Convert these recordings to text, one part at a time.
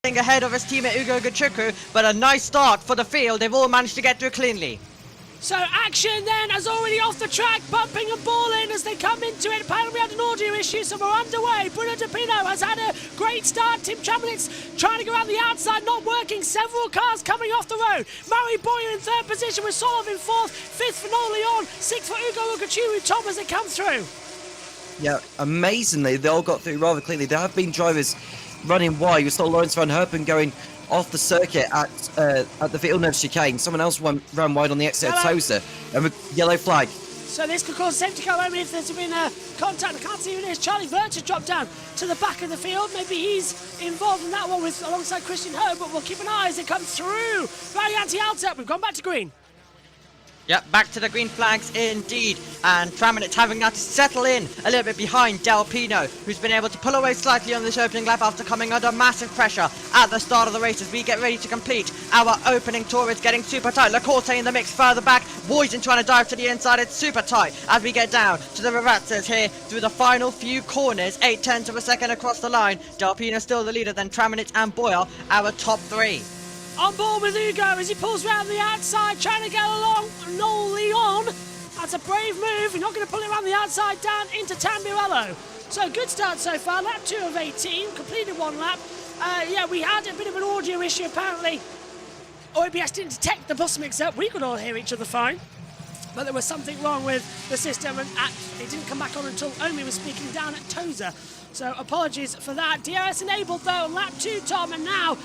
Ahead of his teammate Ugo Gachuku, but a nice start for the field. They've all managed to get through cleanly. So action then has already off the track, bumping a ball in as they come into it. Apparently we had an audio issue, so we're underway. Bruno DePino has had a great start. Tim Chamberlain's trying to go around the outside, not working. Several cars coming off the road. Murray Boyer in third position with Solov in fourth. Fifth for Noel Leon. Sixth for Ugo Ugachu, Tom as they come through. Yeah, amazingly, they all got through rather cleanly. There have been drivers running wide. You saw Lawrence van Herpen going off the circuit at the Villeneuve chicane. Someone else ran wide on the exit of Tosa. And with yellow flag. So this could cause safety car only if there's been a contact. I can't see who it is. Charlie Verts dropped down to the back of the field. Maybe he's involved in that one alongside Christian Ho, but we'll keep an eye as it comes through. Rally Alta, we've gone back to green. Yep, back to the green flags indeed. And Traminit's having now to settle in a little bit behind Del Pino, who's been able to pull away slightly on this opening lap after coming under massive pressure at the start of the race as we get ready to complete our opening tour. It's getting super tight. Lacorte in the mix further back. Boysen trying to dive to the inside. It's super tight as we get down to the Ravazzas here through the final few corners. 8/10 of a second across the line. Del Pino still the leader, then Traminit and Boyle our top three. On board with Ugo as he pulls round the outside, trying to get along. Noel Leon. That's a brave move. You're not going to pull it around the outside down into Tamburello. So good start so far. Lap 2 of 18. Completed one lap. Yeah, we had a bit of an audio issue apparently. OBS didn't detect the bus mix-up. We could all hear each other fine. But there was something wrong with the system and it didn't come back on until Omi was speaking down at Toza. So apologies for that. DRS enabled though on lap 2, Tom, and now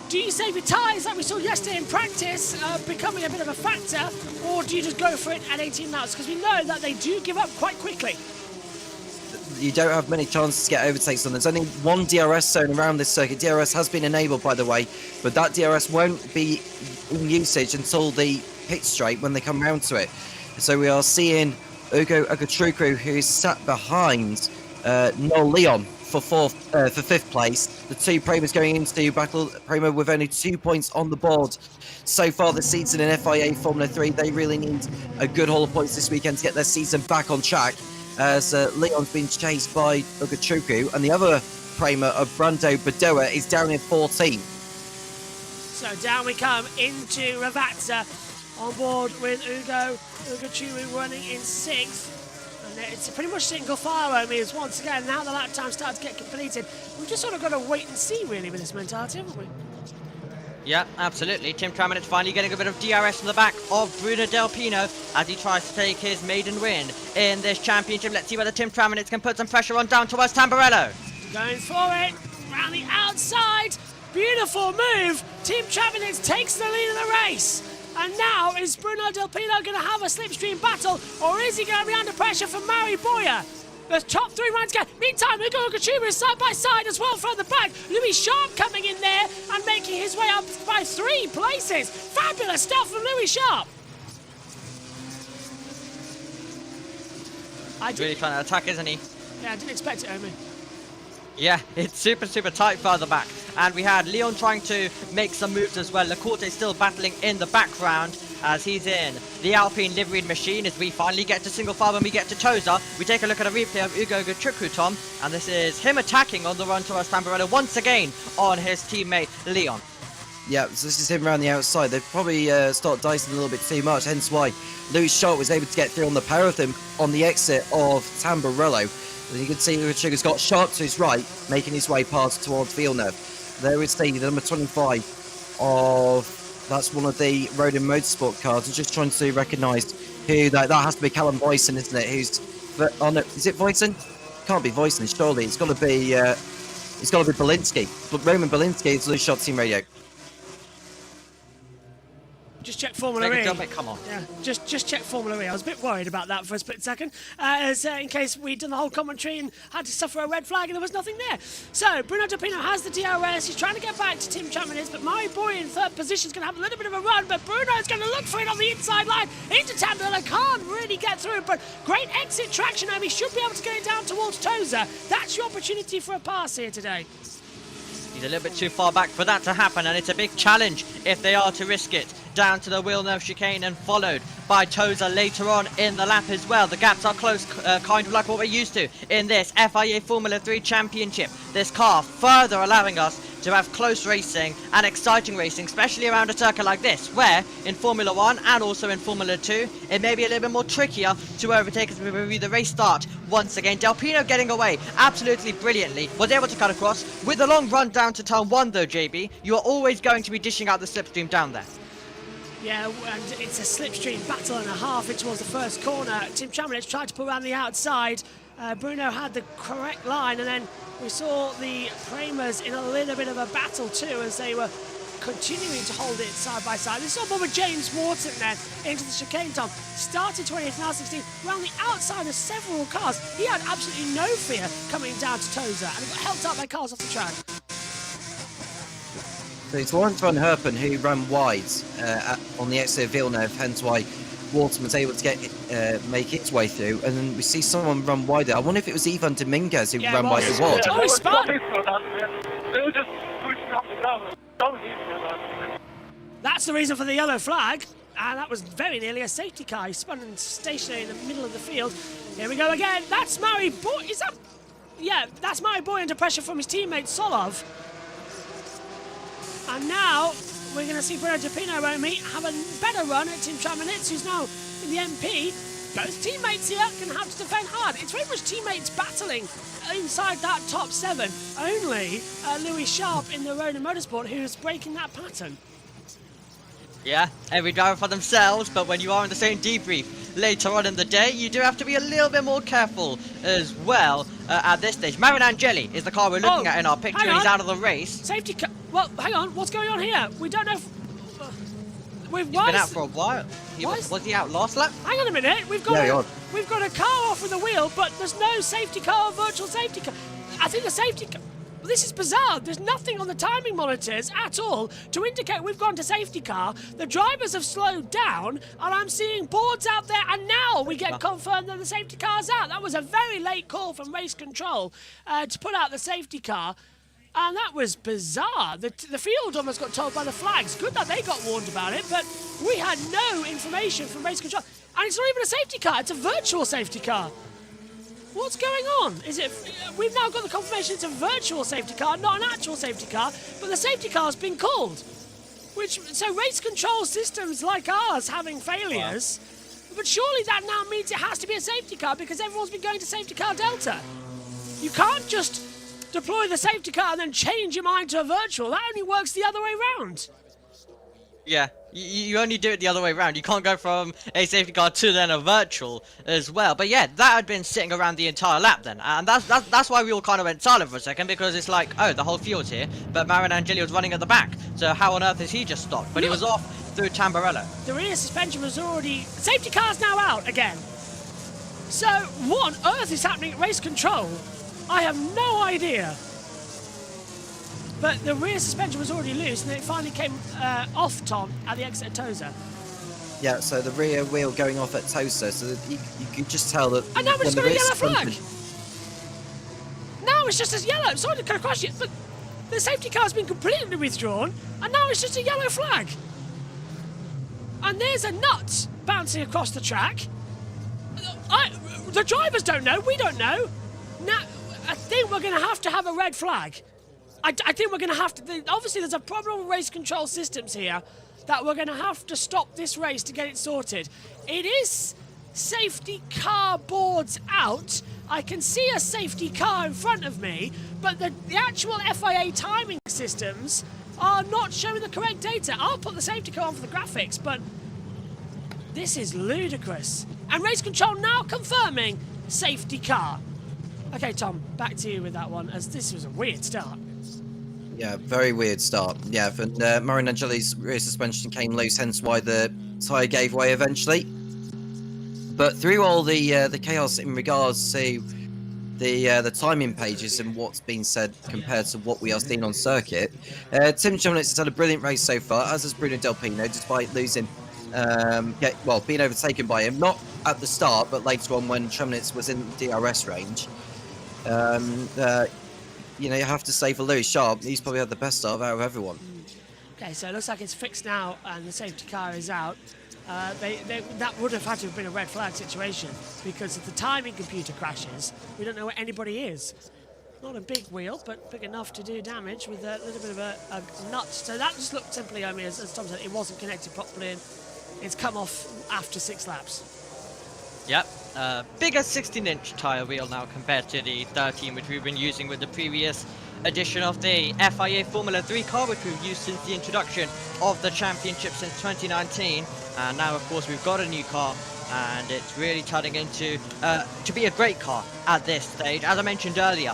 do you save your tyres like we saw yesterday in practice, becoming a bit of a factor, or do you just go for it at 18 knots? Because we know that they do give up quite quickly. You don't have many chances to get overtakes on. There's only one DRS zone around this circuit. DRS has been enabled, by the way, but that DRS won't be in usage until the pit straight when they come round to it. So we are seeing Ugo Agatrukwu, who's sat behind Noel Leon for fifth place. The two Premas going into battle. Prema with only 2 points on the board so far this season in FIA Formula 3. They really need a good haul of points this weekend to get their season back on track, as Leon's been chased by Ugachuku, and the other Prema of Brando Badoa is down in 14th. So down we come into Ravazza, on board with Ugachuku running in 6th. It's pretty much single file only as once again, now the lap time starts to get completed. We've just sort of got to wait and see really with this mentality, haven't we? Yeah, absolutely. Tim Traminit's finally getting a bit of DRS from the back of Bruno Del Pino as he tries to take his maiden win in this championship. Let's see whether Tim Traminit can put some pressure on down towards Tamburello. Going for it, around the outside. Beautiful move. Tim Traminit takes the lead of the race. And now, is Bruno Del Pino going to have a slipstream battle, or is he going to be under pressure from Mari Boyer? The top 3 rounds go. Meantime, Ugo Agachuku is side by side as well from the back. Louis Sharp coming in there and making his way up by 3 places. Fabulous stuff from Louis Sharp. He's really trying to attack, isn't he? Yeah, I didn't expect it, Omi. Yeah, it's super tight further back. And we had Leon trying to make some moves as well. Lacorte still battling in the background as he's in the Alpine liveried machine. As we finally get to single file when we get to Toza, we take a look at a replay of Ugo Agatrukwu, Tom. And this is him attacking on the run towards Tamburello once again on his teammate Leon. Yeah, so this is him around the outside. They've probably started dicing a little bit too much, hence why Louis Sharp was able to get through on the pair of them on the exit of Tamburello. As you can see, Ugachuku's got Sharp to his right, making his way past towards Villeneuve. There is the number 25 of, that's one of the Road and Motorsport cars. I'm just trying to recognise who that has to be Callum Boysen, isn't it? Who's, oh no, is it Boysen? Can't be Boysen, surely. It's got to be Belinsky. But Roman Belinsky is Louis Sharp Team Radio. Just check Formula E. Job, mate. Come on. Yeah, just check Formula E. I was a bit worried about that for a split second, as in case we'd done the whole commentary and had to suffer a red flag and there was nothing there. So Bruno Del Pino has the DRS. He's trying to get back to Tim Traminit, but Mari Boy in 3rd position is going to have a little bit of a run, but Bruno's going to look for it on the inside line into Tamburello. Can't really get through, but great exit traction, and he should be able to get it down towards Toza. That's your opportunity for a pass here today. He's a little bit too far back for that to happen, and it's a big challenge if they are to risk it. Down to the Villeneuve chicane and followed by Toza later on in the lap as well. The gaps are close, kind of like what we're used to in this FIA Formula 3 Championship. This car further allowing us to have close racing and exciting racing, especially around a circuit like this, where in Formula 1 and also in Formula 2, it may be a little bit more trickier to overtake as we review the race start once again. Del Pino getting away absolutely brilliantly, was able to cut across. With a long run down to turn 1 though, JB, you are always going to be dishing out the slipstream down there. Yeah, and it's a slipstream battle and a half in towards the first corner. Tim Traminit tried to pull around the outside. Bruno had the correct line, and then we saw the Premas in a little bit of a battle too, as they were continuing to hold it side by side. This is all with James Wharton then into the chicane, Tom. Started 20th, now 16th, around the outside of several cars. He had absolutely no fear coming down to Tozer, and he got helped out by cars off the track. So it's Lawrence van Herpen who ran wide on the exit of Villeneuve, hence why Wharton was able to make its way through, and then we see someone run wider. I wonder if it was Ivan Dominguez who ran by the wall. Oh, he spun! That's the reason for the yellow flag, and that was very nearly a safety car. He spun and stationary in the middle of the field. Here we go again. That's Murray Boy. Is that? Yeah, that's Murray Boy under pressure from his teammate Solov. And now we're going to see Bruno Dupino have a better run at Tim Traminitz, who's now in the MP. Both teammates here can have to defend hard. It's very much teammates battling inside that top 7. Only Louis Sharp in the Ronin Motorsport who's breaking that pattern. Yeah, every driver for themselves, but when you are in the same debrief later on in the day, you do have to be a little bit more careful as well at this stage. Marin Angeli is the car we're looking at in our picture. He's out of the race. Safety car. Well, hang on. What's going on here? We don't know if... He's been out for a while. Was he out last lap? Hang on a minute. We've got a car off with the wheel, but there's no safety car or virtual safety car. I think the safety car... This is bizarre. There's nothing on the timing monitors at all to indicate we've gone to safety car. The drivers have slowed down, and I'm seeing boards out there, and now we get confirmed that the safety car's out. That was a very late call from race control to put out the safety car. And that was bizarre. The field almost got told by the flags. Good that they got warned about it, but we had no information from race control. And it's not even a safety car, it's a virtual safety car. What's going on? We've now got the confirmation it's a virtual safety car, not an actual safety car, but the safety car's been called. So race control systems like ours having failures, but surely that now means it has to be a safety car because everyone's been going to safety car Delta. You can't just deploy the safety car and then change your mind to a virtual. That only works the other way round. Yeah, you only do it the other way around. You can't go from a safety car to then a virtual as well. But yeah, that had been sitting around the entire lap then. And that's why we all kind of went silent for a second, because it's like, oh, the whole field's here, but Marin Angeli was running at the back. So how on earth is he just stopped? But he was off through Tamburello. The rear suspension was already... Safety car's now out again. So what on earth is happening at race control? I have no idea. But the rear suspension was already loose, and it finally came off, Tom, at the exit of Tozer. Yeah, so the rear wheel going off at Tozer, so that you could just tell that... And now we've just got a yellow flag! Now it's just a yellow. Sorry to kind of crash it, but the safety car's been completely withdrawn, and now it's just a yellow flag. And there's a nut bouncing across the track. The drivers don't know, we don't know. Now, I think we're going to have a red flag. I think we're going to have to... Obviously, there's a problem with race control systems here that we're going to have to stop this race to get it sorted. It is safety car boards out. I can see a safety car in front of me, but the actual FIA timing systems are not showing the correct data. I'll put the safety car on for the graphics, but this is ludicrous. And race control now confirming safety car. Okay, Tom, back to you with that one, as this was a weird start. Yeah, very weird start. Yeah, and Marin Angeli's rear suspension came loose, hence why the tyre gave way eventually. But through all the chaos in regards to the timing pages and what's been said compared to what we are seeing on circuit, Tim Traminitz has had a brilliant race so far, as has Bruno Delpino, despite losing, being overtaken by him. Not at the start, but later on when Traminitz was in DRS range. You know, you have to say for Louis Sharp, he's probably had the best start out of everyone. Okay, so it looks like it's fixed now and the safety car is out. That would have had to have been a red flag situation, because if the timing computer crashes, we don't know where anybody is. Not a big wheel, but big enough to do damage with a little bit of a nut. So that just looked simply, I mean, as Tom said, it wasn't connected properly, and it's come off after 6 laps. Yep, bigger 16-inch tyre wheel now compared to the 13 which we've been using with the previous edition of the FIA Formula 3 car, which we've used since the introduction of the championship since 2019. And now, of course, we've got a new car, and it's really turning into to be a great car at this stage. As I mentioned earlier,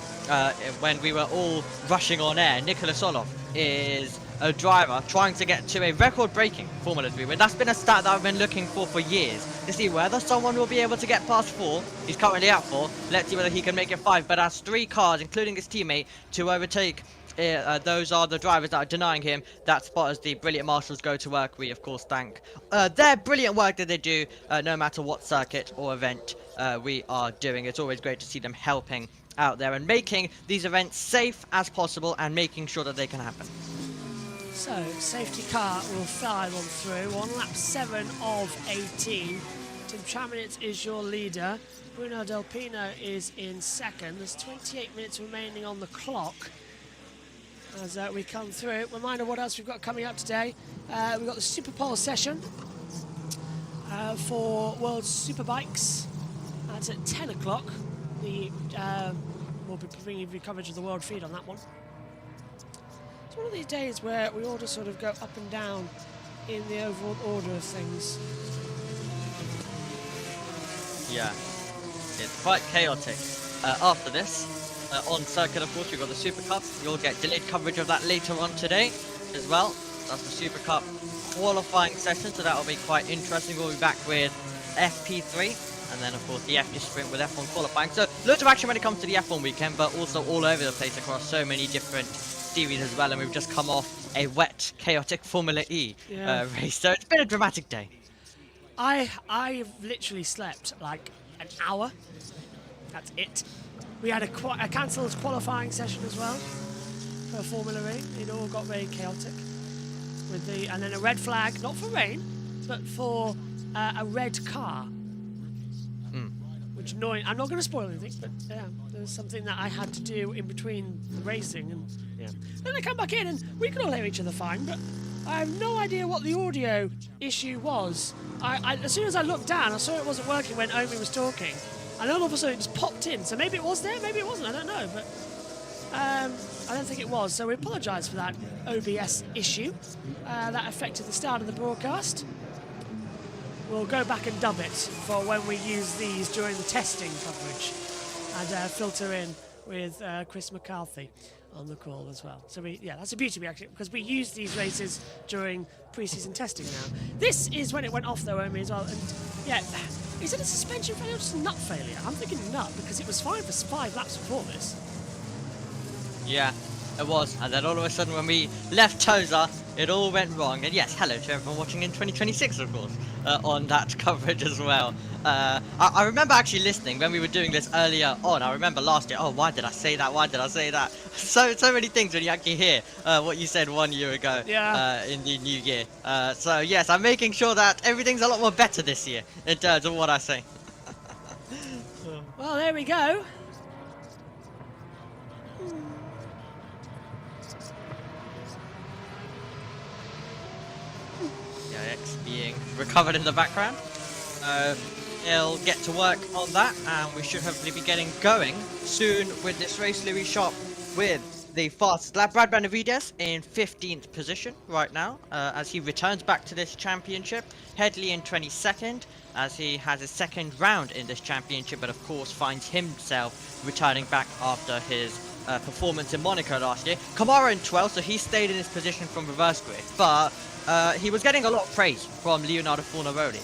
when we were all rushing on air, Nicolas Solov is a driver trying to get to a record-breaking Formula 3 win. That's been a stat that I've been looking for years, to see whether someone will be able to get past 4. He's currently at 4. Let's see whether he can make it 5, but has 3 cars, including his teammate, to overtake. Those are the drivers that are denying him that spot as the brilliant marshals go to work. We, of course, thank their brilliant work that they do, no matter what circuit or event we are doing. It's always great to see them helping out there and making these events safe as possible and making sure that they can happen. So, safety car will file on through on lap 7 of 18. Tim Chaminitz is your leader. Bruno Del Pino is in second. There's 28 minutes remaining on the clock as we come through. Reminder what else we've got coming up today. We've got the Super Pole session for World Superbikes. That's at 10 o'clock. We'll be bringing you coverage of the world feed on that one. It's one of these days where we all just sort of go up and down in the overall order of things. Yeah, it's quite chaotic. After this, on circuit, of course, we've got the Super Cup. You'll get delayed coverage of that later on today as well. That's the Super Cup qualifying session, so that'll be quite interesting. We'll be back with FP3. And then, of course, the F2 sprint with F1 qualifying. So, loads of action when it comes to the F1 weekend, but also all over the place across so many different series as well. And we've just come off a wet, chaotic Formula E race. So, it's been a dramatic day. I've literally slept like an hour. That's it. We had a cancelled qualifying session as well for Formula E. It all got very chaotic. And then a red flag, not for rain, but for a red car. Which annoying. I'm not going to spoil anything, but yeah, there was something that I had to do in between the racing, and yeah. Then they come back in, and we can all hear each other fine, but I have no idea what the audio issue was. As soon as I looked down, I saw it wasn't working when Omi was talking, and all of a sudden it just popped in. So maybe it was there, maybe it wasn't. I don't know, but I don't think it was. So we apologise for that OBS issue that affected the start of the broadcast. We'll go back and dub it for when we use these during the testing coverage and filter in with Chris McCarthy on the call as well. So that's a beauty actually, because we use these races during pre-season testing now. This is when it went off though, Omi, as well. And yeah, is it a suspension failure or just a nut failure? I'm thinking nut, because it was fine for 5 laps before this. Yeah, it was. And then all of a sudden when we left Toza, it all went wrong. And yes, hello to everyone watching in 2026, of course, on that coverage as well. I remember actually listening when we were doing this earlier on. I remember last year, oh, why did I say that? Why did I say that? So many things when you actually hear what you said 1 year ago in the new year. So yes, I'm making sure that everything's a lot more better this year in terms of what I say. Well, there we go. Being recovered in the background. He'll get to work on that, and we should hopefully be getting going soon with this race. Louis Sharp with the fastest lap. Brad Benavides in 15th position right now as he returns back to this championship. Headley in 22nd as he has his second round in this championship, but of course finds himself returning back after his performance in Monaco last year. Kamara in 12th, so he stayed in his position from reverse grid, but he was getting a lot of praise from Leonardo Fornaroli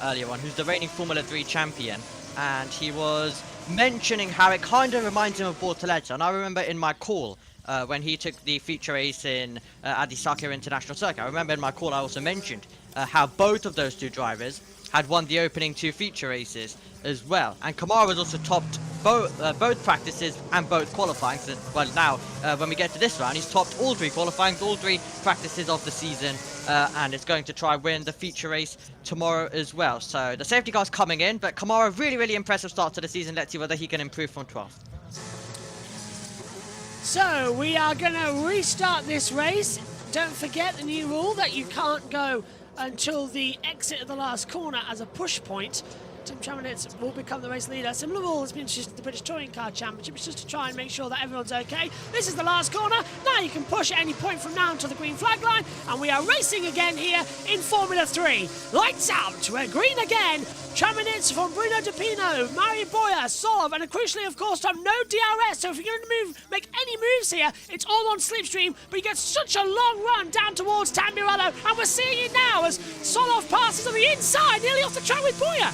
earlier on, who's the reigning Formula 3 champion, and he was mentioning how it kind of reminds him of Bortoleggio. And I remember in my call when he took the feature race at the Sakira International Circuit, I remember in my call I also mentioned how both of those two drivers had won the opening 2 feature races as well. And Kamara was also topped both practices and both qualifying. So, well, now when we get to this round, he's topped all 3 qualifying, all 3 practices of the season, and is going to try win the feature race tomorrow as well. So the safety car's coming in, but Kamara, really impressive start to the season. Let's see whether he can improve from 12th. So we are going to restart this race. Don't forget the new rule that you can't go until the exit of the last corner as a push point. Tim Chaminitz will become the race leader. Similar rule has been introduced to the British Touring Car Championship. It's just to try and make sure that everyone's okay. This is the last corner. Now you can push at any point from now until the green flag line. And we are racing again here in Formula 3. Lights out. We're green again. Chaminitz from Bruno DePino, Mario Boya, Solov, and crucially, of course, Tom, no DRS. So if you're going to make any moves here. It's all on slipstream, but he gets such a long run down towards Tamburello, and we're seeing it now as Solov passes on the inside, nearly off the track with Boyer.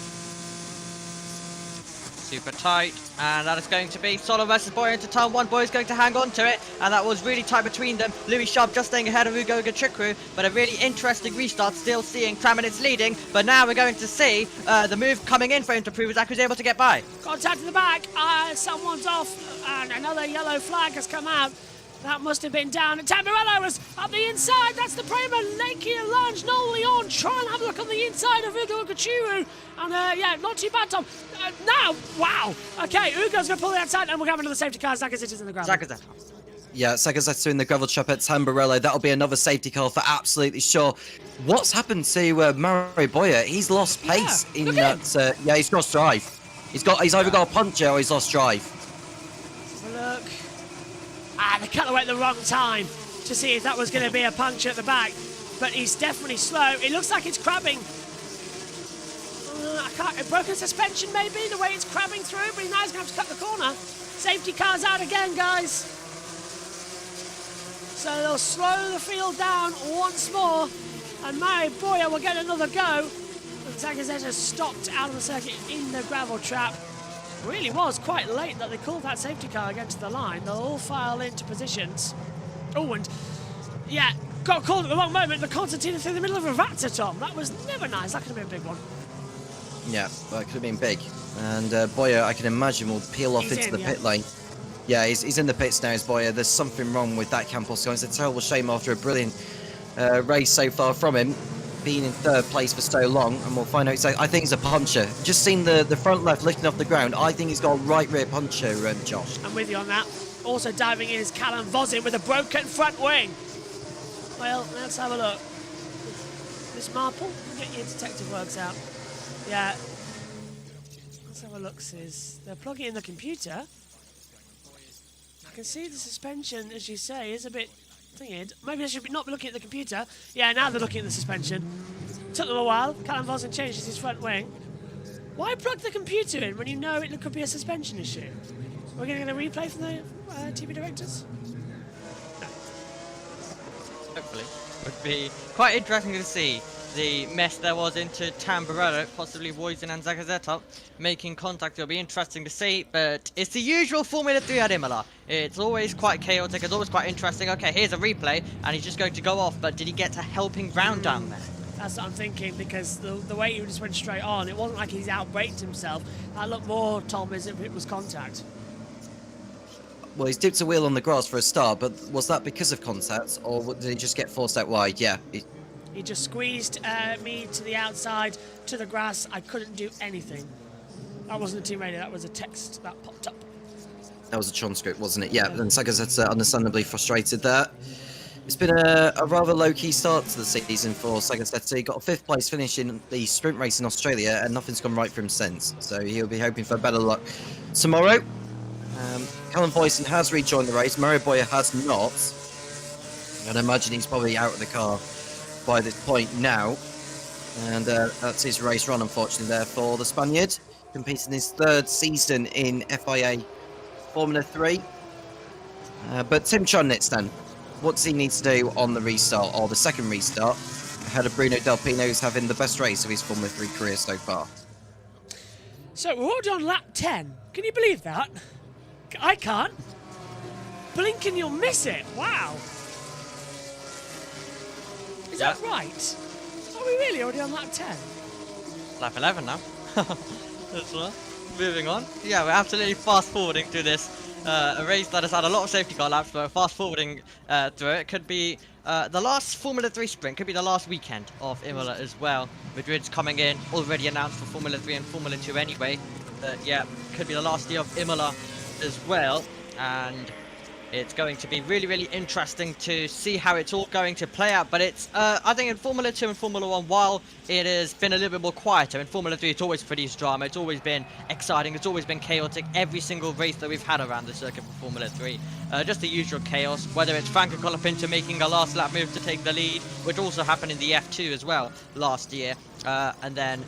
Super tight, and that is going to be Solo versus Boyer into turn 1. Boyer's going to hang on to it, and that was really tight between them. Louis Sharp just staying ahead of Ugo Gachikru, but a really interesting restart, still seeing Traminitz leading, but now we're going to see the move coming in for him to prove Zach was able to get by. Contact in the back, someone's off, and another yellow flag has come out. That must have been down. Tamburello was up the inside. That's the Prema Lakey Lunge. Noel Leon try and have a look on the inside of Ugo Gachuru. And yeah, not too bad, Tom. Now, wow. Okay, Ugo's going to pull the outside, and we're having another safety car. Zakazeta's in the ground. Zakazeta. Yeah, Sakazeta in the gravel trap at Tamburello. That'll be another safety car for absolutely sure. What's happened to Mario Boyer? He's lost pace in that. Yeah, he's lost drive. He's either got a puncher or he's lost drive. Have a look. They cut away at the wrong time to see if that was going to be a puncture at the back. But he's definitely slow. It looks like it's crabbing. I can't. Broken suspension maybe, the way it's crabbing through, but now he's going to have to cut the corner. Safety car's out again, guys. So they'll slow the field down once more. And Mario Boyer will get another go. But Zakazeta stopped out of the circuit in the gravel trap. Really was quite late that they called that safety car against the line. They'll all file into positions. Oh, and yeah, got called at the wrong moment. The Constantine through the middle of a Vatsa, Tom. That was never nice. That could have been a big one. Yeah, that could have been big. And Boyer, I can imagine, will peel off into the pit lane. Yeah, he's in the pits now, is Boyer. There's something wrong with that Campos guy. It's a terrible shame after a brilliant race so far from him, being in third place for so long, and we'll find out exactly. I think he's a puncher. Just seen the front left lifting off the ground. I think he's got a right rear puncher, Josh. I'm with you on that. Also diving in is Callum Vozin with a broken front wing. Well, let's have a look. This Marple, get your detective works out. Yeah. Let's have a look, Sis. They're plugging in the computer. I can see the suspension, as you say, is a bit thingied. Maybe I should not be looking at the computer. Yeah, now they're looking at the suspension. Took them a while. Callum Vozin changes his front wing. Why plug the computer in when you know it could be a suspension issue? We're going to get a replay from the TV directors? No. Hopefully. Would be quite interesting to see the mess there was into Tamburello, possibly Woisen and Zakazeta making contact. It'll be interesting to see, but it's the usual Formula 3 at Imola. It's always quite chaotic, it's always quite interesting. Okay, here's a replay, and he's just going to go off, but did he get a helping round down there? That's what I'm thinking, because the way he just went straight on, it wasn't like he's outbraked himself. That looked more, Tom, as if it was contact. Well, he's dipped a wheel on the grass for a start, but was that because of contact, or did he just get forced out wide? Yeah. He just squeezed me to the outside, to the grass. I couldn't do anything. That wasn't a team radio, that was a text that popped up. That was a transcript, wasn't it? Yeah, and Sakazeta understandably frustrated there. It's been a rather low-key start to the season for Sakazeta. He got a 5th place finish in the sprint race in Australia, and nothing's gone right for him since. So he'll be hoping for better luck tomorrow. Callum Voisin has rejoined the race. Mario Boyer has not. I'd imagine he's probably out of the car by this point now. And that's his race run, unfortunately, there for the Spaniard. Competing his 3rd season in FIA Formula 3. But Tim Traminitz then, what does he need to do on the restart, or the second restart, ahead of Bruno Delpino, who's having the best race of his Formula 3 career so far? So we're already on lap 10. Can you believe that? I can't. Blink and you'll miss it. Wow. Is that right? Are we really already on lap 10? Lap 11 now. That's well. Moving on. Yeah, we're absolutely fast forwarding through this. A race that has had a lot of safety car laps, but we're fast forwarding through it. Could be the last Formula 3 sprint, could be the last weekend of Imola as well. Madrid's coming in, already announced for Formula 3 and Formula 2 anyway. Yeah, could be the last year of Imola as well, and it's going to be really, really interesting to see how it's all going to play out. But it's, I think in Formula 2 and Formula 1, while it has been a little bit more quieter, in Formula 3 it's always produced drama, it's always been exciting, it's always been chaotic. Every single race that we've had around the circuit for Formula 3, just the usual chaos, whether it's Franco Colapinto making a last lap move to take the lead, which also happened in the F2 as well last year, and then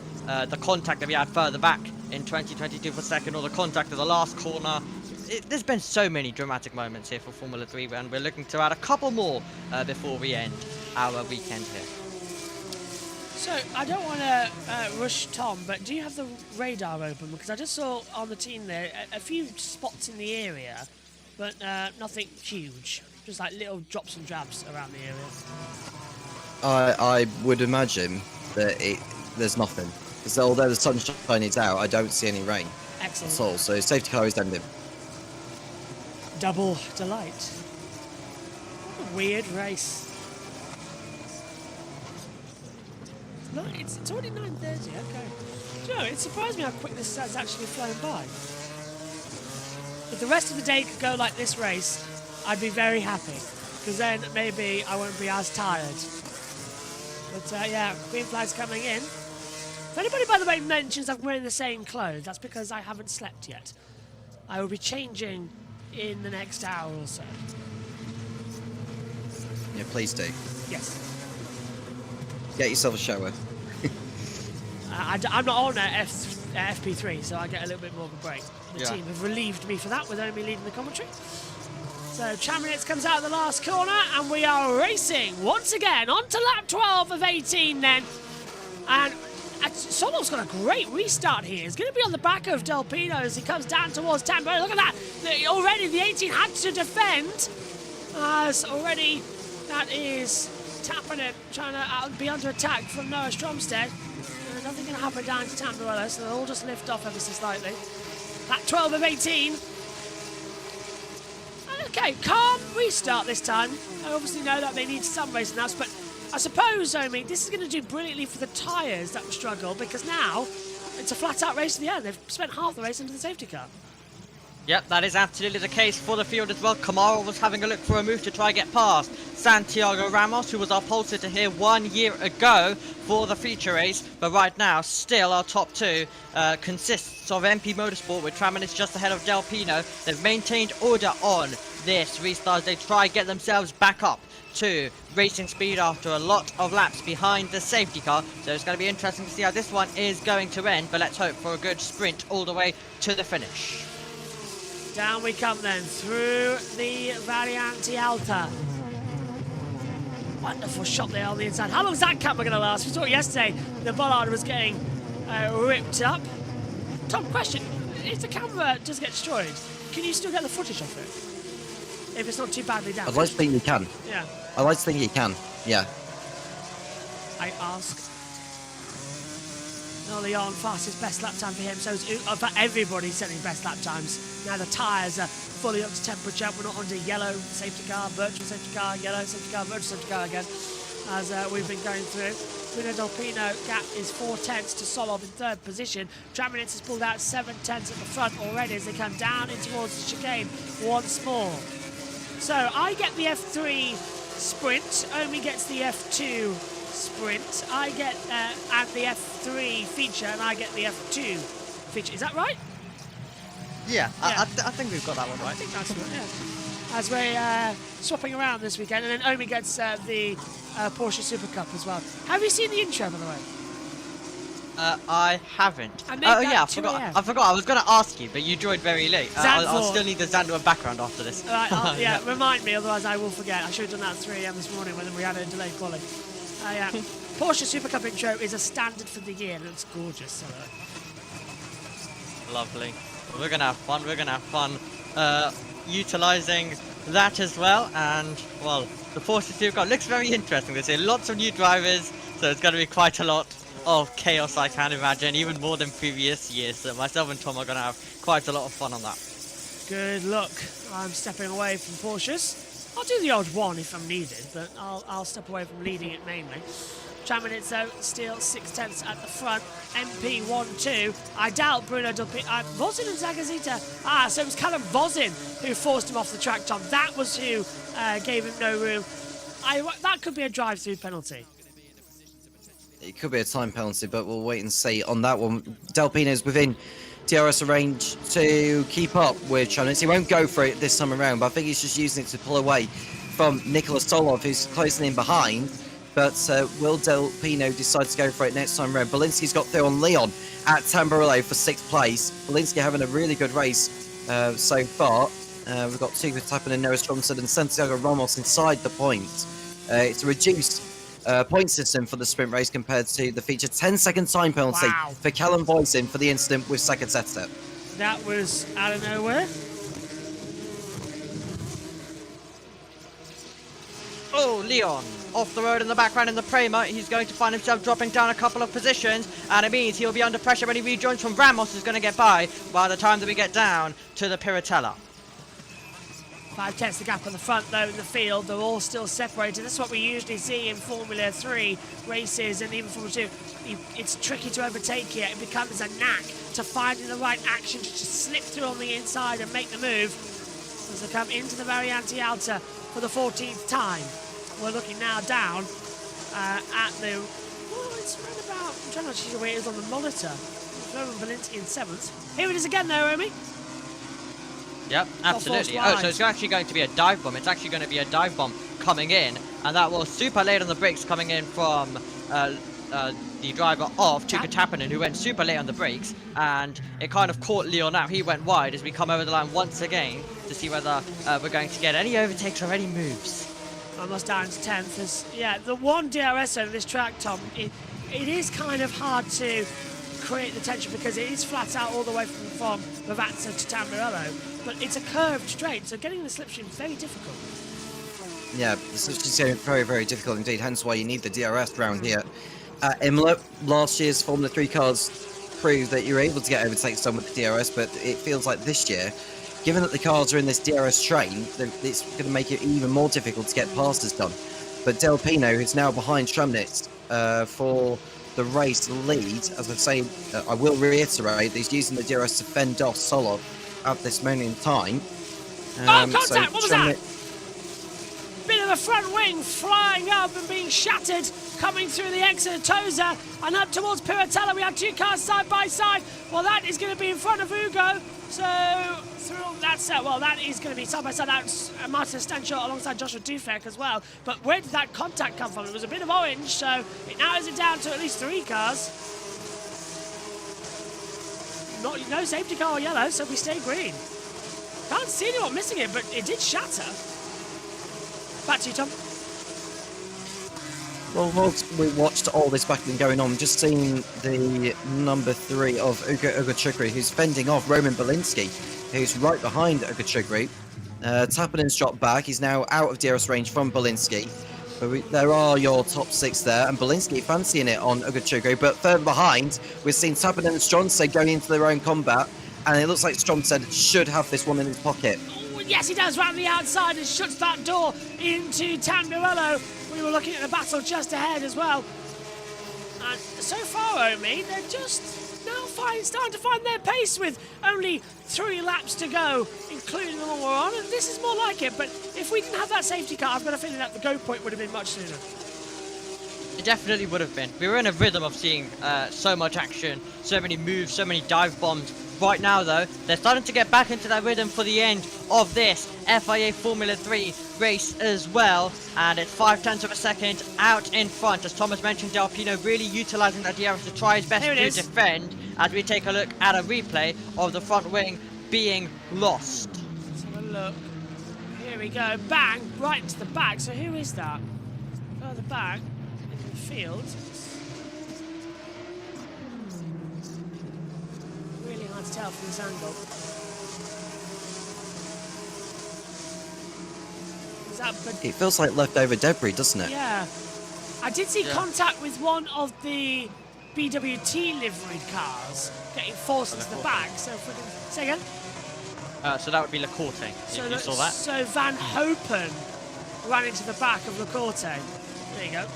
the contact that we had further back in 2022 for second, or the contact at the last corner. there's been so many dramatic moments here for Formula 3, and we're looking to add a couple more before we end our weekend here. So, I don't want to rush Tom, but do you have the radar open? Because I just saw on the team there a few spots in the area, but nothing huge. Just like little drops and drabs around the area. I would imagine that there's nothing. Because although the sunshine is out, I don't see any rain. Excellent. At all. So safety car is ending. Double delight. What a weird race. No, it's already 9:30. Okay. Do you know, it surprised me how quick this has actually flown by. If the rest of the day could go like this race, I'd be very happy, because then maybe I won't be as tired. But yeah, green flag's coming in. If anybody, by the way, mentions I'm wearing the same clothes, that's because I haven't slept yet. I will be changing in the next hour or so. Yeah, please do. Yes. Get yourself a shower. I'm not on FP3, so I get a little bit more of a break. The Yeah. team have relieved me for that with only leading the commentary. So Chaminix comes out of the last corner, and we are racing once again onto lap 12 of 18 then. And Solov's got a great restart here. He's going to be on the back of Del Pino as he comes down towards Tambo. Look at that. Already the 18 had to defend. As already that is tapping it, trying to be under attack from Noah Stromstead. Nothing going to happen down to Tamburello, so they'll all just lift off ever so slightly. Lap 12 of 18. Okay, calm restart this time. I obviously know that they need some racing now, but I suppose, Omi, this is going to do brilliantly for the tyres that struggle, because now it's a flat-out race to the end. They've spent half the race into the safety car. Yep, that is absolutely the case for the field as well. Camaro was having a look for a move to try and get past Santiago Ramos, who was our pole sitter here 1 year ago for the feature race. But right now, still our top two consists of MP Motorsport, with Traminus just ahead of Del Pino. They've maintained order on this restart. They try and get themselves back up to racing speed after a lot of laps behind the safety car. So it's going to be interesting to see how this one is going to end. But let's hope for a good sprint all the way to the finish. Down we come then, through the Variante Alta. Wonderful shot there on the inside. How long is that camera going to last? We saw it yesterday, the bollard was getting ripped up. Tom, question, if the camera does get destroyed, can you still get the footage of it? If it's not too badly damaged? I'd like to think you can. Yeah. I'd like to think you can, yeah. I ask. Early on, fastest best lap time for him, so for everybody setting best lap times. Now the tyres are fully up to temperature. We're not under yellow safety car, virtual safety car, yellow safety car, virtual safety car again, as we've been going through. Bruno Delpino gap is 4 tenths to Solov in third position. Traminitz has pulled out 7 tenths at the front already as they come down in towards the chicane once more. So I get the F3 sprint, Omi gets the F2 sprint, I get and the F3 feature, and I get the F2 feature. Is that right? Yeah, Yeah. I think we've got that one I right. think that's right, yeah. As we're swapping around this weekend, and then Omi gets the Porsche Super Cup as well. Have you seen the intro, by the way? I haven't. I made Oh that yeah, I at 2 forgot. AM. I forgot. I was going to ask you, but you joined very late. I'll Zandvoort. still need the Zandvoort background after this. All right, yeah, remind me, otherwise I will forget. I should have done that at 3 AM this morning when we had a delayed quality. Yeah. Porsche Super Cup intro is a standard for the year, and it's gorgeous. So, Lovely. We're gonna have fun. We're gonna have fun utilizing that as well. And well, the Porsche Super Cup looks very interesting this year. Lots of new drivers, so it's going to be quite a lot of chaos, I can imagine, even more than previous years. So myself and Tom are going to have quite a lot of fun on that. good luck. I'm stepping away from Porsches. I'll do the odd one if I'm needed, but I'll step away from leading it mainly. Traminitz though, still 6 tenths at the front. MP 1-2. I doubt Bruno Dupin. Vozin and Zagazita. So it was Callum Vozin who forced him off the track, Tom. That was who gave him no room. That could be a drive-through penalty. It could be a time penalty, but we'll wait and see on that one. Delpino's within DRS range to keep up with Traminitz. He won't go for it this time around, but I think he's just using it to pull away from Nicholas Solov, who's closing in behind. But will Delpino decide to go for it next time around? Belinsky's got through on Leon at Tamburello for 6th place. Belinsky having a really good race so far. We've got Tigres happening, Noah Stromson and Santiago Ramos inside the point. It's a reduced point system for the sprint race compared to the featured 10-second time penalty for Callum Voisin for the incident with Sakateta. That was out of nowhere. Oh, Leon off the road in the background in the Prema. He's going to find himself dropping down a couple of positions, and it means he'll be under pressure when he rejoins from Ramos, who's going to get by the time that we get down to the Piratella. 5/10 the gap on the front, though, in the field. They're all still separated. That's what we usually see in Formula 3 races and even Formula 2. It's tricky to overtake here. It becomes a knack to finding the right action to just slip through on the inside and make the move as they come into the Variante Alta for the 14th time. We're looking now down at the... Oh, it's right about... I'm trying to see where it is on the monitor. Roman Belinsky in 7th. Here it is again, Naomi. Yep, absolutely. Oh, so it's actually going to be a dive bomb. It's actually going to be a dive bomb coming in, and that was super late on the brakes coming in from the driver of Tuukka Tappinen, who went super late on the brakes, and it kind of caught Leon out. He went wide as we come over the line once again to see whether we're going to get any overtakes or any moves. Almost down to 10th. Yeah, the one DRS over this track, Tom, it is kind of hard to create the tension because it is flat out all the way from Lavazza to Tamburello, but it's a curved straight, so getting the slipstream is very difficult. Yeah, the slipstream is very, very difficult indeed, hence why you need the DRS round here. At Imola, last year's Formula 3 cars proved that you're able to get overtakes done with the DRS, but it feels like this year, given that the cars are in this DRS train, it's going to make it even more difficult to get passes done. But Del Pino, who's now behind Tramnitz for the race lead, as I say, I will reiterate, he's using the DRS to fend off Solov at this moment in time. Contact! So what was that? Bit of a front wing flying up and being shattered, coming through the exit of Toza and up towards Piratella. We have two cars side by side. Well, that is going to be in front of Ugo. So that is going to be side by side. That's Martin Stanshot alongside Joshua Dufek as well. But where did that contact come from? It was a bit of orange, so it narrows it down to at least 3 cars. No safety car or yellow, so we stay green. Can't see anyone missing it, but it did shatter. Back to you, Tom. Well, whilst we watched all this battling going on, just seeing the number 3 of Ugo Chukri, who's fending off Roman Belinsky, who's right behind Ugo Chukri. Tappinen's dropped back. He's now out of DRS range from Belinsky. But there are your top 6 there, and Belinsky fancying it on Ugo Chukri. But further behind, we've seen Tappinen and Stromstad going into their own combat, and it looks like Stromstad should have this one in his pocket. Yes, he does, round the outside and shuts that door into Tamburello. We were looking at the battle just ahead as well. And so far, Omi, they're just now starting to find their pace with only 3 laps to go, including the one we're on. And this is more like it, but if we didn't have that safety car, I've got a feeling that the go point would have been much sooner. It definitely would have been. We were in a rhythm of seeing so much action, so many moves, so many dive bombs. Right now, though, they're starting to get back into that rhythm for the end of this FIA Formula 3 race as well. And it's 0.5 of a second out in front. As Thomas mentioned, Del Pino really utilising that DRS to try his best to defend as we take a look at a replay of the front wing being lost. Let's have a look. Here we go. Bang! Right into the back. So who is that? Further back in the field. Really hard to tell from this angle. Is that It feels like leftover debris, doesn't it? Yeah. I did see contact with one of the BWT liveried cars getting forced into the back. So if we can say again. So that would be Lecorte. You saw that? So Van Hopen ran into the back of Lecorte. There you go.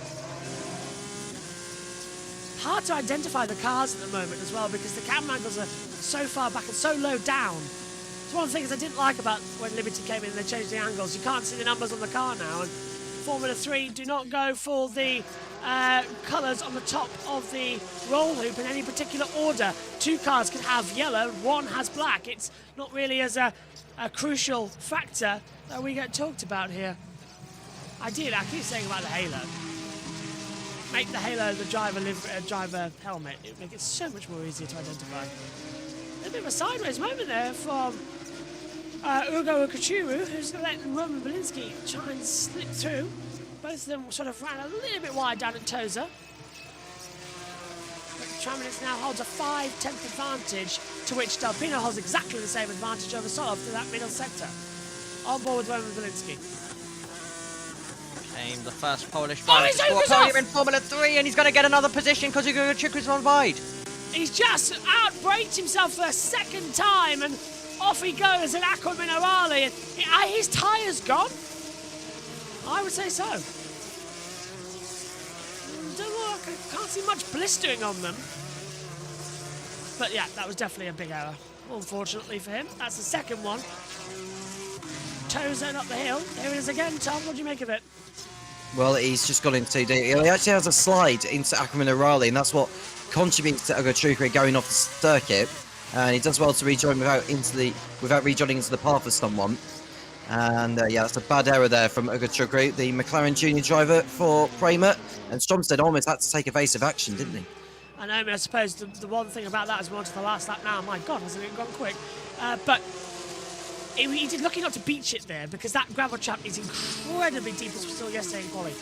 Hard to identify the cars at the moment as well because the camera angles are so far back and so low down. It's one of the things I didn't like about when Liberty came in and they changed the angles. You can't see the numbers on the car now, and Formula 3 do not go for the colours on the top of the roll hoop in any particular order. 2 cars can have yellow, 1 has black. It's not really as a crucial factor that we get talked about here. Ideally, I keep saying about the halo. Make the halo the driver helmet. It would make it so much more easier to identify. A bit of a sideways moment there from Ugo Okachuru, who's letting Roman Belinsky try and slip through. Both of them sort of ran a little bit wide down at Toza. Traminitz now holds a 5/10 advantage, to which Delpino holds exactly the same advantage over Solov through that middle sector. On board with Roman Belinsky. Came the first Polish Oh, rider he's to score a Ugo's off! podium in Formula 3, and he's going to get another position because Ugo Okachukwu on wide. He's just outbraked himself for a second time, and off he goes at Acqua Minerale. Are his tyres gone? I would say so. Don't know, I can't see much blistering on them. But yeah, that was definitely a big error. Unfortunately for him. That's the second one. Tozen up the hill. Here it is again, Tom. What do you make of it? Well, he's just gone into he actually has a slide into Acqua Minerale, and that's what contributes to Ugo Okachukwu going off the circuit. And he does well to rejoin without rejoining into the path of someone. And yeah, that's a bad error there from Ugo Okachukwu, the McLaren Junior driver for Prema. And Stromstead almost had to take evasive action, didn't he? I know, I suppose the one thing about that is we're on to the last lap now. My God, hasn't it gone quick? But he did lucky not to beach it there, because that gravel trap is incredibly deep, as we saw yesterday in quali.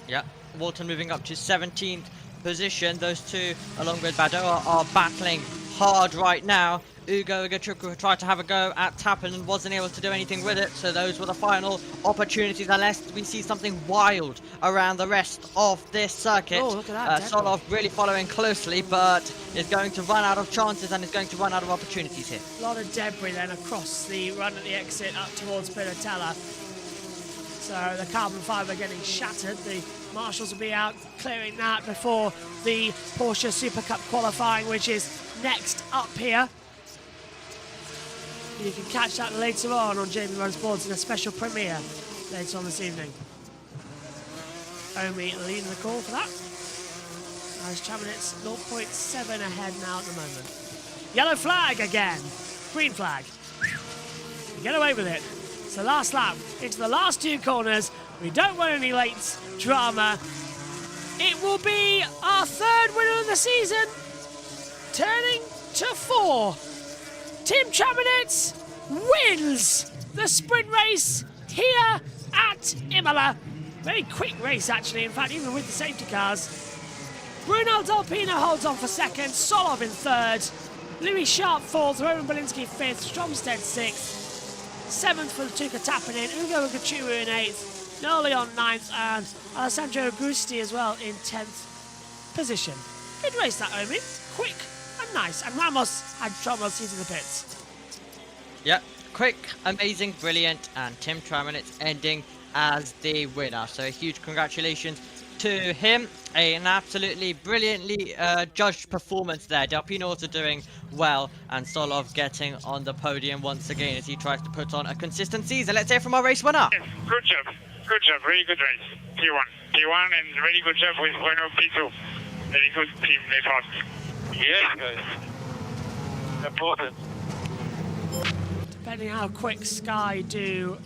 Yeah, Walton moving up to 17th position. Those two, along with Badoa, are battling hard right now. Ugo Okachukwu tried to have a go at Tappan and wasn't able to do anything with it, so those were the final opportunities, unless we see something wild around the rest of this circuit. Oh, look at that, Solov really following closely, but is going to run out of chances and is going to run out of opportunities here. A lot of debris then across the run at the exit up towards Piratella. So the carbon fibre getting shattered. The marshals will be out clearing that before the Porsche Super Cup qualifying, which is next up here. You can catch that later on JBMotorsports in a special premiere later on this evening. Omi leading the call for that. As Traminitz 0.7 ahead now at the moment. Yellow flag again. Green flag. You get away with it. It's the last lap into the last two corners. We don't want any late drama. It will be our third winner of the season, turning to 4. Tim Traminitz wins the sprint race here at Imola. Very quick race, actually, in fact, even with the safety cars. Bruno Delpino holds on for second, Solov in third, Louis Sharp fourth, Roman Belinsky fifth, Stromstead sixth, seventh for Tuka Tappanen, Ugo Okachukwu in eighth, Noli on ninth, and Alessandro Augusti as well in 10th position. Good race that, Omi. Quick and nice. And Ramos had trouble seating the pits. Yep, quick, amazing, brilliant, and Tim Traminitz ending as the winner. So a huge congratulations to him. An absolutely brilliantly judged performance there. Delpino also doing well, and Solov getting on the podium once again as he tries to put on a consistent season. Let's hear from our race winner. Yes, good job, really good race. P1 and really good job with Bruno P2. Very good team effort. Yes, guys. Important. Depending how quick Sky do,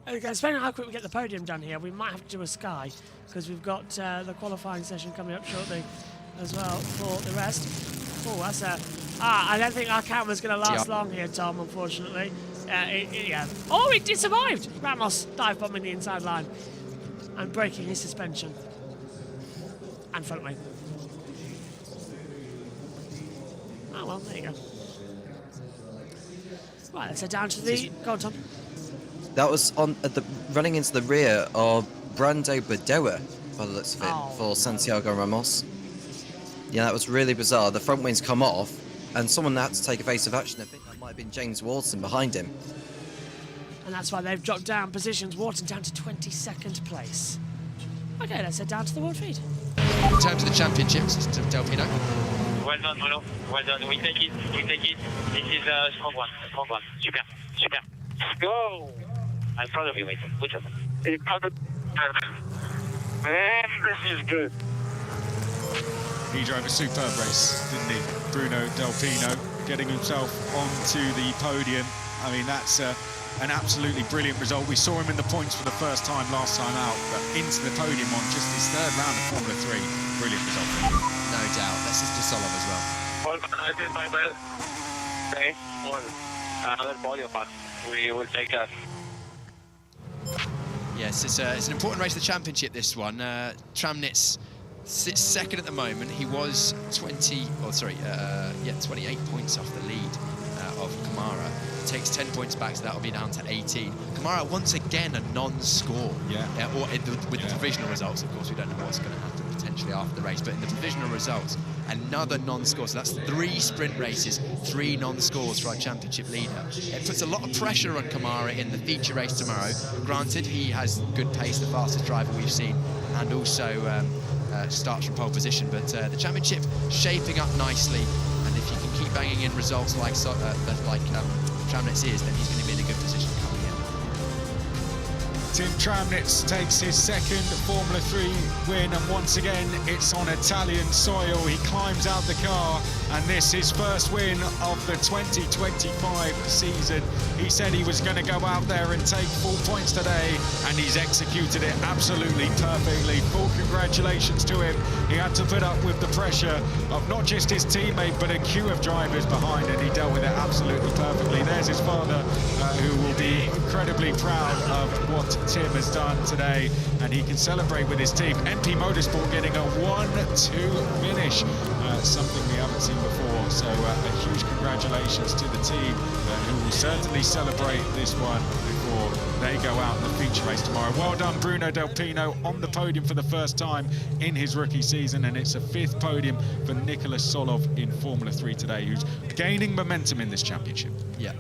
depending on how quick we get the podium done here, we might have to do a Sky, because we've got the qualifying session coming up shortly as well for the rest. Oh, that's a... I don't think our camera's going to last long here, Tom, unfortunately. Yeah. Oh, it survived! Ramos dive bombing the inside line and breaking his suspension and front wing. Oh, well, there you go. Right, let's head down to the... Go on, Tom. That was on running into the rear of Brando Badoa, by the looks of it, for Santiago Ramos. Yeah, that was really bizarre. The front wings come off, and someone had to take evasive action. I think that might have been James Watson behind him. And that's why they've dropped down positions. Wharton down to 22nd place. Okay, let's head down to the world feed. In terms of the championships, Delpino. Well done, Bruno. Well done. We take it. This is a strong one. Super. Go! I'm proud of you, mate. Good job. Man, this is good. He drove a superb race, didn't he? Bruno Delpino getting himself onto the podium. I mean, that's an absolutely brilliant result. We saw him in the points for the first time last time out, but into the podium on just his third round of Formula 3. Brilliant result for him. No doubt. Let's listen to Solov as well. I did my best. Okay, one. Another podium, man. We will take that. Yes, it's an important race of the championship, this one. Tramnitz sits second at the moment. He was 28 points off the lead of Kamara. Takes 10 points back, so that'll be down to 18. Kamara, once again, a non-score. With the provisional results, of course, we don't know what's going to happen potentially after the race, but in the provisional results, another non-score. So that's 3 sprint races, 3 non-scores for our championship leader. It puts a lot of pressure on Kamara in the feature race tomorrow. Granted, he has good pace, the fastest driver we've seen, and also starts from pole position, but the championship shaping up nicely, and if you can keep banging in results like Tramnitz is, then he's going to be in a good position coming in. Tim Tramnitz takes his second Formula 3 win, and once again it's on Italian soil. He climbs out the car, and this is his first win of the 2025 season. He said he was going to go out there and take full points today, and he's executed it absolutely perfectly. Full congratulations to him. He had to put up with the pressure of not just his teammate, but a queue of drivers behind, and he dealt with it absolutely perfectly. There's his father, who will be incredibly proud of what Tim has done today, and he can celebrate with his team. MP Motorsport getting a 1-2 finish, something we haven't seen before, so a huge congratulations to the team, who will certainly celebrate this one before they go out in the feature race tomorrow. Well done, Bruno Delpino, on the podium for the first time in his rookie season, and it's a 5th podium for Nicholas Solov in Formula 3 today, who's gaining momentum in this championship. Yeah.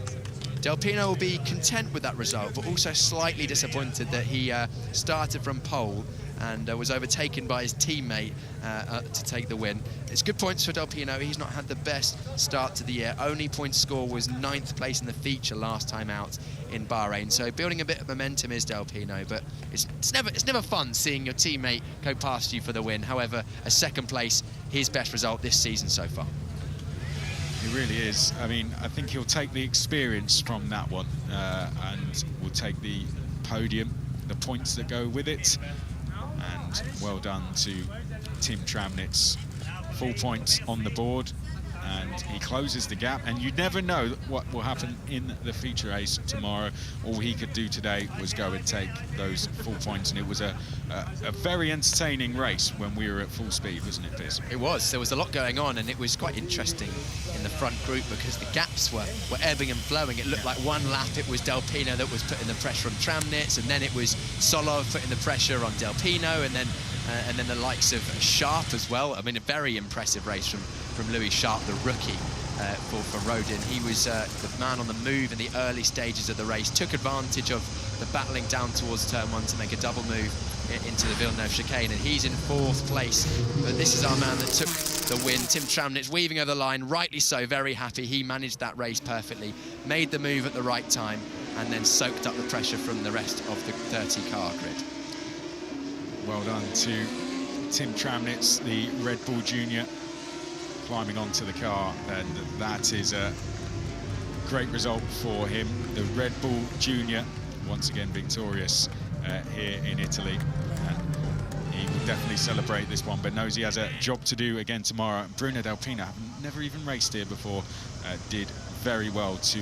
Delpino will be content with that result, but also slightly disappointed that he started from pole and was overtaken by his teammate to take the win. It's good points for Delpino. He's not had the best start to the year. Only point score was 9th place in the feature last time out in Bahrain. So building a bit of momentum is Delpino, but it's never fun seeing your teammate go past you for the win. However, a 2nd place, his best result this season so far. He really is. I mean, I think he'll take the experience from that one, and will take the podium, the points that go with it. And well done to Tim Tramnitz. Full points on the board, and he closes the gap. And you never know what will happen in the feature race tomorrow. All he could do today was go and take those full points, and it was a very entertaining race when we were at full speed, wasn't it, Piers? It was. There was a lot going on, and it was quite interesting in the front group because the gaps were ebbing and flowing. It looked like one lap it was Delpino that was putting the pressure on Tramnitz, and then it was Solov putting the pressure on Delpino, and then the likes of Sharp as well. I mean, a very impressive race from Louis Sharp, the rookie for Rodin. He was the man on the move in the early stages of the race, took advantage of the battling down towards turn 1 to make a double move into the Villeneuve chicane, and he's in 4th place. But this is our man that took the win. Tim Tramnitz weaving over the line, rightly so, very happy. He managed that race perfectly, made the move at the right time, and then soaked up the pressure from the rest of the 30-car grid. Well done to Tim Tramnitz, the Red Bull Junior, climbing onto the car, and that is a great result for him. The Red Bull Junior, once again victorious here in Italy. He will definitely celebrate this one, but knows he has a job to do again tomorrow. Bruno Delpino, never even raced here before, did very well to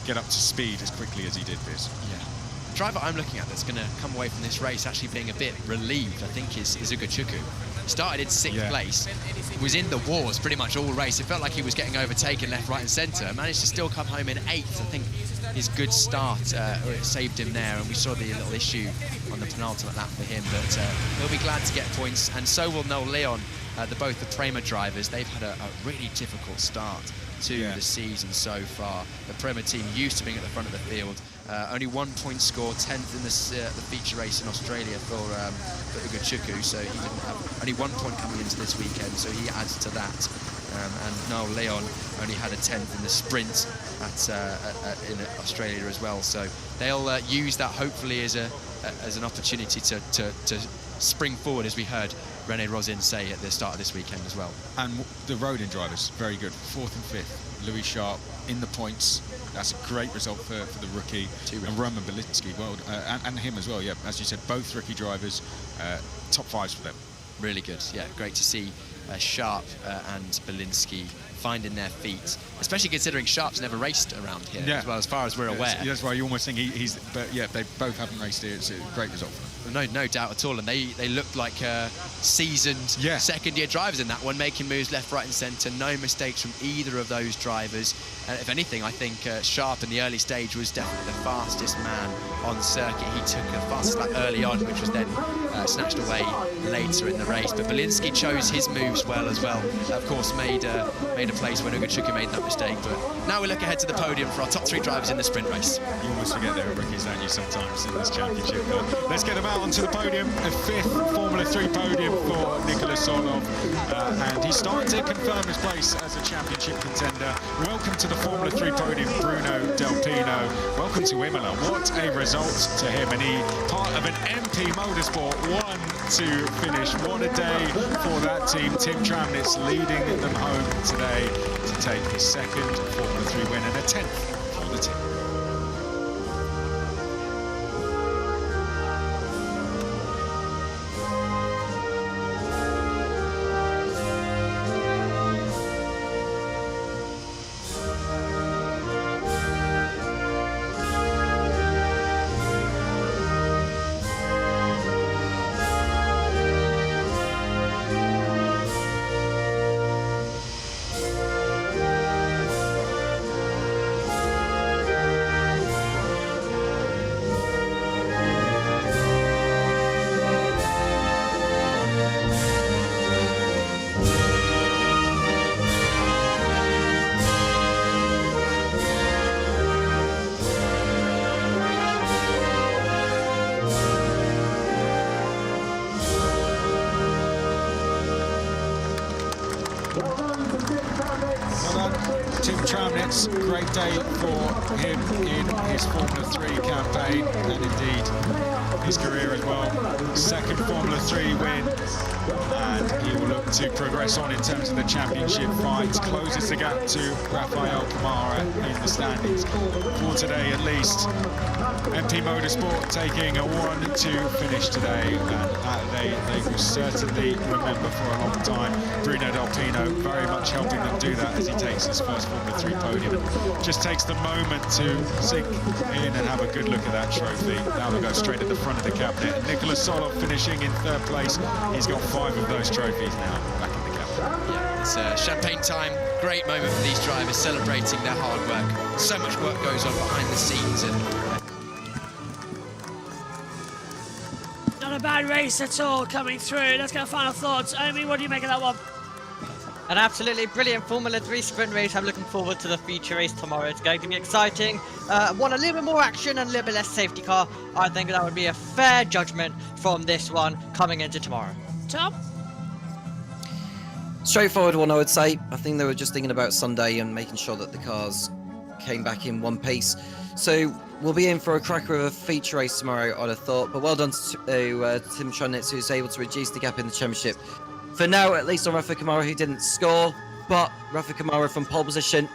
get up to speed as quickly as he did, Piers. Yeah. The driver I'm looking at that's going to come away from this race actually being a bit relieved, I think, is Ugochukwu. Started in 6th place, was in the wars pretty much all race. It felt like he was getting overtaken left, right and centre. Managed to still come home in 8th. I think his good start saved him there, and we saw the little issue on the penultimate lap for him, but he'll be glad to get points, and so will Noel Leon, both the Prema drivers. They've had a really difficult start to the season so far. The Prema team used to being at the front of the field. Only 1 point score, 10th in the feature race in Australia for Ugochukwu, so he didn't have only 1 point coming into this weekend, so he adds to that. And Noel Leon only had a 10th in the sprint in Australia as well, so they'll use that hopefully as an opportunity to spring forward, as we heard René Rosin say at the start of this weekend as well. And the Rodin drivers, very good, 4th and 5th. Louis Sharp in the points. That's a great result for the rookie. And Roman Belinsky, well, and him as well, yeah. As you said, both rookie drivers, top 5s for them. Really good, yeah. Great to see Sharp and Belinsky finding their feet, especially considering Sharp's never raced around here, Yeah. as well, as far as we're aware. That's why you almost think he's. But yeah, they both haven't raced here. It's a great result for them. No doubt at all, and they looked like seasoned second-year drivers in that one, making moves left, right, and centre. No mistakes from either of those drivers. If anything, I think Sharp in the early stage was definitely the fastest man on circuit. He took a fast lap early on, which was then snatched away later in the race. But Belinsky chose his moves well as well. Of course, made a place when Ugachuku made that mistake. But now we look ahead to the podium for our top 3 drivers in the sprint race. You almost forget there are rookies, don't you, sometimes in this championship. But let's get them out onto the podium. A 5th Formula 3 podium for Nicolas Solov. And he's starting to confirm his place as a championship contender. Welcome to the Formula 3 podium, Bruno Delpino. Welcome to Imola. What a result to him. And he, part of an MP Motorsport 1-2 finish. What a day for that team. Tim Tramnitz leading them home today to take his 2nd Formula 3 win and a 10th for the team. Tim Tramnitz, great day for him in his Formula 3 campaign and indeed his career as well. 2nd Formula 3 win, and he will look to progress on in terms of the championship fights. Closes the gap to Rafael Camara in the standings for today at least. MP Motorsport taking a 1-2 finish today, and that they will certainly remember for a long time. Bruno Delpino very much helping them do that as he takes his first Formula 3 podium and just takes the moment to sink in and have a good look at that trophy. Now we'll go straight at the front of the cabinet. And Nicolas Solov finishing in 3rd place. He's got 5 of those trophies now back in the cabinet. Yeah, it's champagne time. Great moment for these drivers, celebrating their hard work. So much work goes on behind the scenes, and Not a bad race at all coming through. Let's get our final thoughts. Omi, what do you make of that one? An absolutely brilliant Formula 3 sprint race. I'm looking forward to the feature race tomorrow. It's going to be exciting. Want a little bit more action and a little bit less safety car. I think that would be a fair judgment from this one coming into tomorrow. Tom? Straightforward one, I would say. I think they were just thinking about Sunday and making sure that the cars came back in one piece. So we'll be in for a cracker of a feature race tomorrow, I'd have thought. But well done to Tim Tramnitz, who's able to reduce the gap in the championship. For now, at least on Rafa Kamara, who didn't score. But Rafa Kamara from pole position,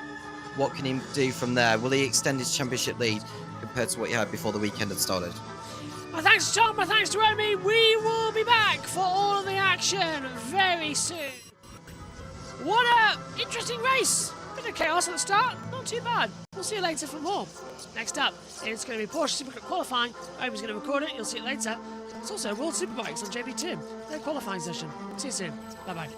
what can he do from there? Will he extend his championship lead compared to what he had before the weekend had started? My thanks to Tom, my thanks to Omi. We will be back for all of the action very soon. What a interesting race. Bit of chaos at the start, not too bad. We'll see you later for more. Next up, it's going to be Porsche Supercup qualifying. Omi's going to record it, you'll see it later. It's also World Superbikes on JB2, their qualifying session. See you soon. Bye-bye.